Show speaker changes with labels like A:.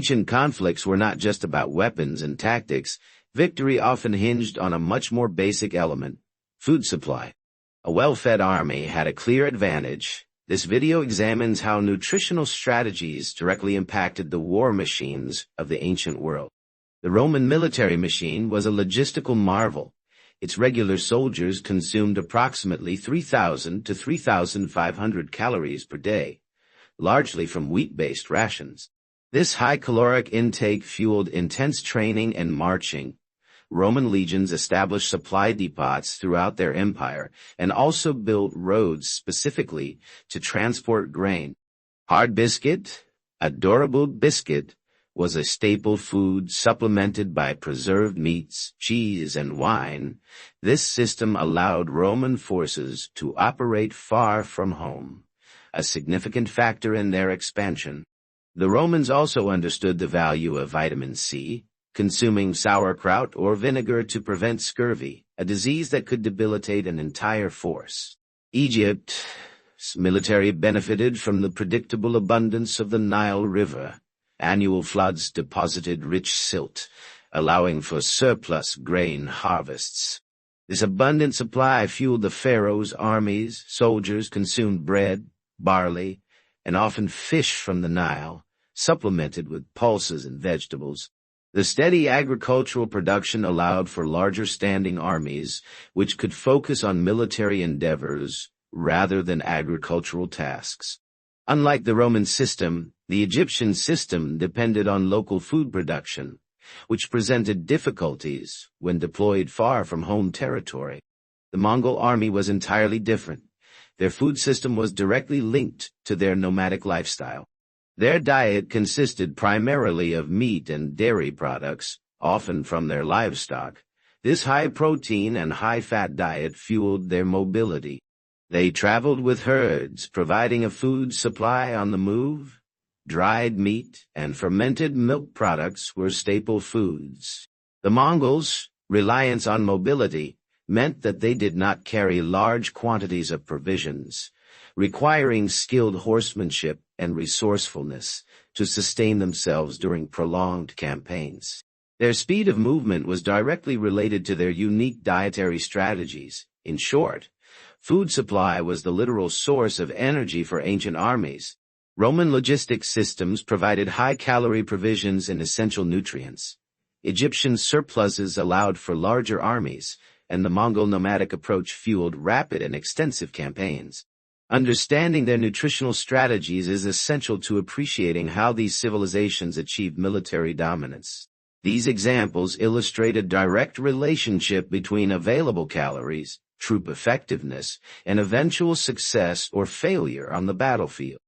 A: Ancient conflicts were not just about weapons and tactics. Victory often hinged on a much more basic element: food supply. A well-fed army had a clear advantage. This video examines how nutritional strategies directly impacted the war machines of the ancient world. The Roman military machine was a logistical marvel. Its regular soldiers consumed approximately 3,000 to 3,500 calories per day, largely from wheat-based rations. This high-caloric intake fueled intense training and marching. Roman legions established supply depots throughout their empire and also built roads specifically to transport grain. Hard biscuit, a durable biscuit, was a staple food supplemented by preserved meats, cheese, and wine. This system allowed Roman forces to operate far from home, a significant factor in their expansion. The Romans also understood the value of vitamin C, consuming sauerkraut or vinegar to prevent scurvy, a disease that could debilitate an entire force. Egypt's military benefited from the predictable abundance of the Nile River. Annual floods deposited rich silt, allowing for surplus grain harvests. This abundant supply fueled the pharaohs' armies. Soldiers consumed bread, barley, and often fish from the Nile, supplemented with pulses and vegetables. The steady agricultural production allowed for larger standing armies, which could focus on military endeavors rather than agricultural tasks. Unlike the Roman system, the Egyptian system depended on local food production, which presented difficulties when deployed far from home territory. The Mongol army was entirely different. Their food system was directly linked to their nomadic lifestyle. Their diet consisted primarily of meat and dairy products, often from their livestock. This high-protein and high-fat diet fueled their mobility. They traveled with herds, providing a food supply on the move. Dried meat and fermented milk products were staple foods. The Mongols' reliance on mobility meant that they did not carry large quantities of provisions, requiring skilled horsemanship and resourcefulness to sustain themselves during prolonged campaigns. Their speed of movement was directly related to their unique dietary strategies. In short, food supply was the literal source of energy for ancient armies. Roman logistics systems provided high-calorie provisions and essential nutrients. Egyptian surpluses allowed for larger armies, and the Mongol nomadic approach fueled rapid and extensive campaigns. Understanding their nutritional strategies is essential to appreciating how these civilizations achieved military dominance. These examples illustrate a direct relationship between available calories, troop effectiveness, and eventual success or failure on the battlefield.